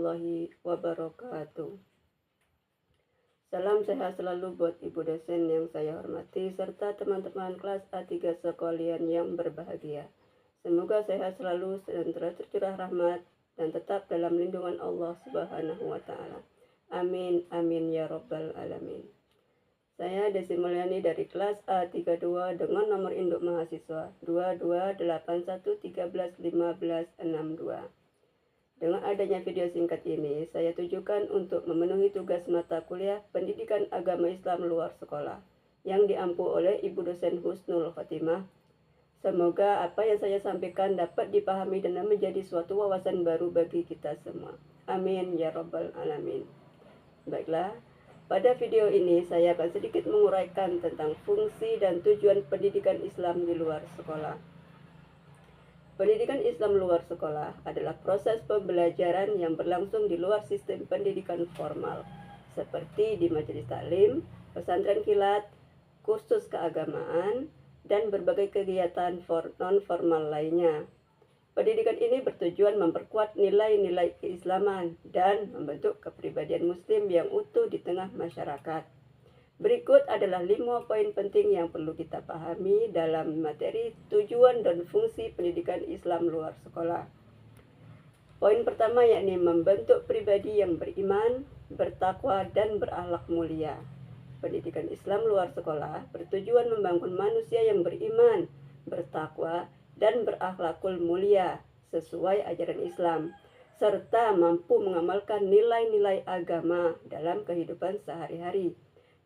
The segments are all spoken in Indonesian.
warahmatullahi wabarakatuh. Salam sehat selalu buat Ibu dosen yang saya hormati serta teman-teman kelas A3 sekalian yang berbahagia. Semoga sehat selalu, senantiasa tercurah rahmat dan tetap dalam lindungan Allah Subhanahu wa taala. Amin amin ya rabbal alamin. Saya Desi Mulyani dari kelas A32 dengan nomor induk mahasiswa 2281131562. Dengan adanya video singkat ini, saya tujukan untuk memenuhi tugas mata kuliah Pendidikan Agama Islam Luar Sekolah yang diampu oleh Ibu dosen Husnul Khotimah. Semoga apa yang saya sampaikan dapat dipahami dan menjadi suatu wawasan baru bagi kita semua. Amin ya rabbal alamin. Baiklah, pada video ini saya akan sedikit menguraikan tentang fungsi dan tujuan pendidikan Islam di luar sekolah. Pendidikan Islam luar sekolah adalah proses pembelajaran yang berlangsung di luar sistem pendidikan formal, seperti di majelis taklim, pesantren kilat, kursus keagamaan, dan berbagai kegiatan non-formal lainnya. Pendidikan ini bertujuan memperkuat nilai-nilai keislaman dan membentuk kepribadian muslim yang utuh di tengah masyarakat. Berikut adalah 5 poin penting yang perlu kita pahami dalam materi tujuan dan fungsi pendidikan Islam luar sekolah. Poin pertama yakni membentuk pribadi yang beriman, bertakwa, dan berakhlak mulia. Pendidikan Islam luar sekolah bertujuan membangun manusia yang beriman, bertakwa, dan berakhlakul mulia sesuai ajaran Islam, serta mampu mengamalkan nilai-nilai agama dalam kehidupan sehari-hari.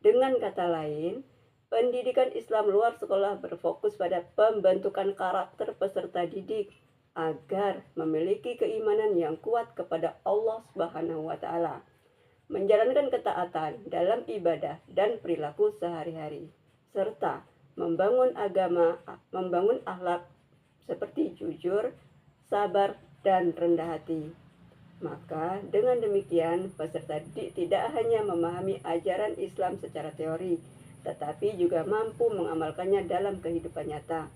Dengan kata lain, pendidikan Islam luar sekolah berfokus pada pembentukan karakter peserta didik agar memiliki keimanan yang kuat kepada Allah Subhanahu wa taala, menjalankan ketaatan dalam ibadah dan perilaku sehari-hari, serta membangun akhlak seperti jujur, sabar, dan rendah hati. Maka dengan demikian peserta didik tidak hanya memahami ajaran Islam secara teori, tetapi juga mampu mengamalkannya dalam kehidupan nyata,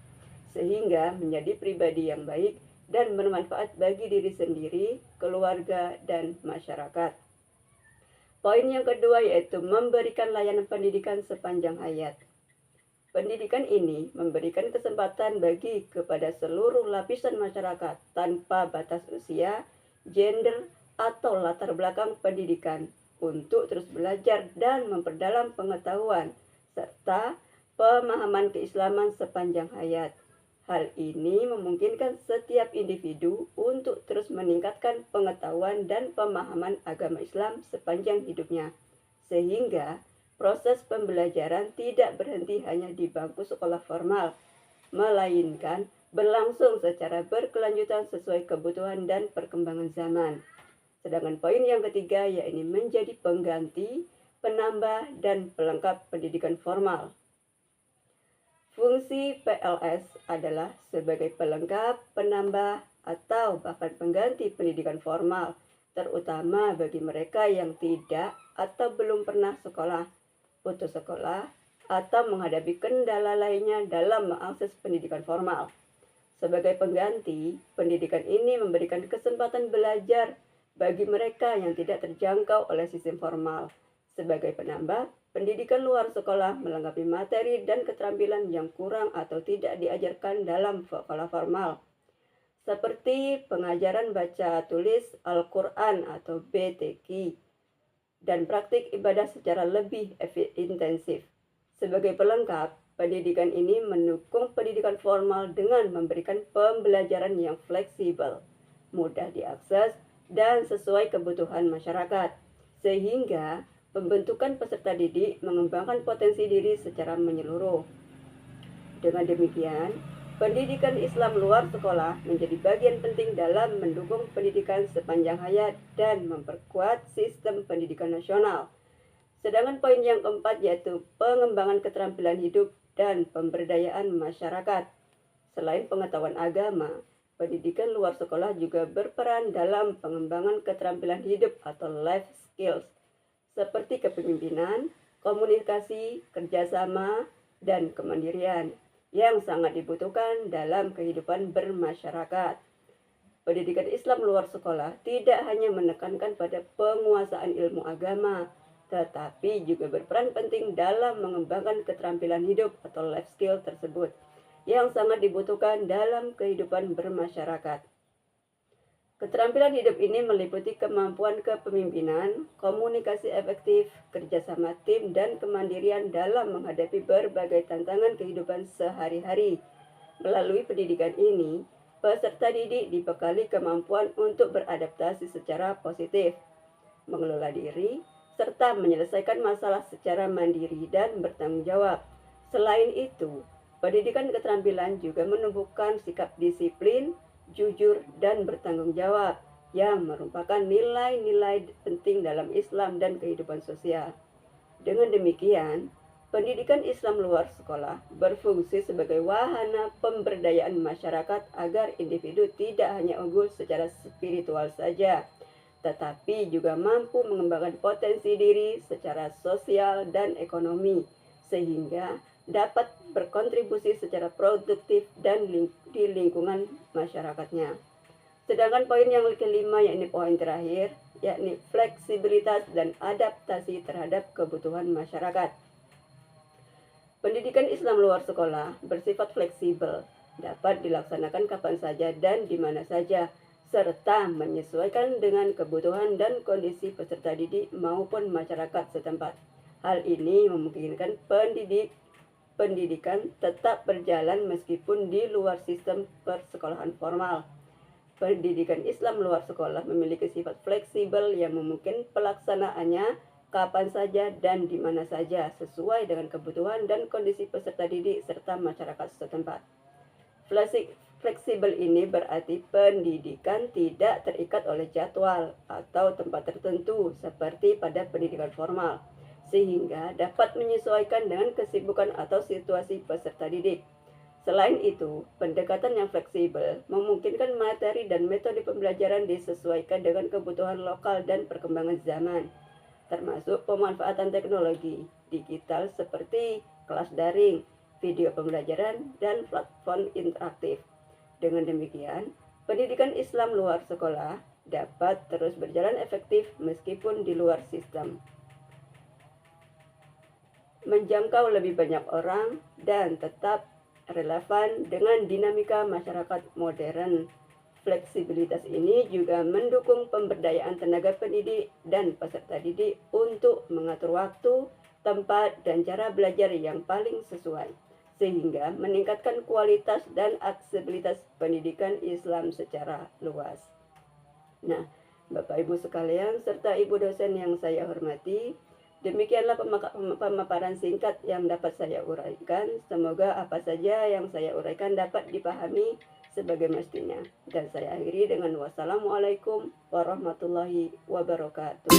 sehingga menjadi pribadi yang baik dan bermanfaat bagi diri sendiri, keluarga, dan masyarakat. Poin yang kedua yaitu memberikan layanan pendidikan sepanjang hayat. Pendidikan ini memberikan kesempatan bagi kepada seluruh lapisan masyarakat tanpa batas usia, gender, atau latar belakang pendidikan untuk terus belajar dan memperdalam pengetahuan serta pemahaman keislaman sepanjang hayat. Hal ini memungkinkan setiap individu untuk terus meningkatkan pengetahuan dan pemahaman agama Islam sepanjang hidupnya, sehingga proses pembelajaran tidak berhenti hanya di bangku sekolah formal, melainkan berlangsung secara berkelanjutan sesuai kebutuhan dan perkembangan zaman. Sedangkan poin yang ketiga yakni menjadi pengganti, penambah, dan pelengkap pendidikan formal. Fungsi PLS adalah sebagai pelengkap, penambah, atau bahkan pengganti pendidikan formal, terutama bagi mereka yang tidak atau belum pernah sekolah, putus sekolah, atau menghadapi kendala lainnya dalam mengakses pendidikan formal. Sebagai pengganti, pendidikan ini memberikan kesempatan belajar bagi mereka yang tidak terjangkau oleh sistem formal. Sebagai penambah, pendidikan luar sekolah melengkapi materi dan keterampilan yang kurang atau tidak diajarkan dalam sekolah formal, seperti pengajaran baca tulis Al-Quran atau BTQ, dan praktik ibadah secara lebih intensif. Sebagai pelengkap, pendidikan ini mendukung pendidikan formal dengan memberikan pembelajaran yang fleksibel, mudah diakses, dan sesuai kebutuhan masyarakat, sehingga pembentukan peserta didik mengembangkan potensi diri secara menyeluruh. Dengan demikian, pendidikan Islam luar sekolah menjadi bagian penting dalam mendukung pendidikan sepanjang hayat dan memperkuat sistem pendidikan nasional. Sedangkan poin yang keempat yaitu pengembangan keterampilan hidup dan pemberdayaan masyarakat. Selain pengetahuan agama, pendidikan luar sekolah juga berperan dalam pengembangan keterampilan hidup atau life skills, seperti kepemimpinan, komunikasi, kerjasama, dan kemandirian yang sangat dibutuhkan dalam kehidupan bermasyarakat. pendidikan Islam luar sekolah tidak hanya menekankan pada penguasaan ilmu agama, tetapi juga berperan penting dalam mengembangkan keterampilan hidup atau life skill tersebut yang sangat dibutuhkan dalam kehidupan bermasyarakat. Keterampilan hidup ini meliputi kemampuan kepemimpinan, komunikasi efektif, kerjasama tim, dan kemandirian dalam menghadapi berbagai tantangan kehidupan sehari-hari. Melalui pendidikan ini, peserta didik dibekali kemampuan untuk beradaptasi secara positif, mengelola diri, serta menyelesaikan masalah secara mandiri dan bertanggung jawab. Selain itu, pendidikan keterampilan juga menumbuhkan sikap disiplin, jujur, dan bertanggung jawab yang merupakan nilai-nilai penting dalam Islam dan kehidupan sosial. Dengan demikian, pendidikan Islam luar sekolah berfungsi sebagai wahana pemberdayaan masyarakat agar individu tidak hanya unggul secara spiritual saja, tetapi juga mampu mengembangkan potensi diri secara sosial dan ekonomi, sehingga dapat berkontribusi secara produktif dan di lingkungan masyarakatnya. Sedangkan poin yang kelima, yakni poin terakhir, yakni fleksibilitas dan adaptasi terhadap kebutuhan masyarakat. Pendidikan Islam luar sekolah bersifat fleksibel, dapat dilaksanakan kapan saja dan di mana saja, serta menyesuaikan dengan kebutuhan dan kondisi peserta didik maupun masyarakat setempat. Hal ini memungkinkan pendidikan tetap berjalan meskipun di luar sistem persekolahan formal. Pendidikan Islam luar sekolah memiliki sifat fleksibel yang memungkinkan pelaksanaannya kapan saja dan di mana saja sesuai dengan kebutuhan dan kondisi peserta didik serta masyarakat setempat. Fleksibel ini berarti pendidikan tidak terikat oleh jadwal atau tempat tertentu seperti pada pendidikan formal, sehingga dapat menyesuaikan dengan kesibukan atau situasi peserta didik. Selain itu, pendekatan yang fleksibel memungkinkan materi dan metode pembelajaran disesuaikan dengan kebutuhan lokal dan perkembangan zaman, termasuk pemanfaatan teknologi digital seperti kelas daring, video pembelajaran, dan platform interaktif. Dengan demikian, pendidikan Islam luar sekolah dapat terus berjalan efektif meskipun di luar sistem, menjangkau lebih banyak orang, dan tetap relevan dengan dinamika masyarakat modern. Fleksibilitas ini juga mendukung pemberdayaan tenaga pendidik dan peserta didik untuk mengatur waktu, tempat, dan cara belajar yang paling sesuai, sehingga meningkatkan kualitas dan aksesibilitas pendidikan Islam secara luas. Nah, Bapak Ibu sekalian serta Ibu dosen yang saya hormati, demikianlah pemaparan singkat yang dapat saya uraikan. Semoga apa saja yang saya uraikan dapat dipahami sebagai mestinya. Dan saya akhiri dengan wassalamualaikum warahmatullahi wabarakatuh.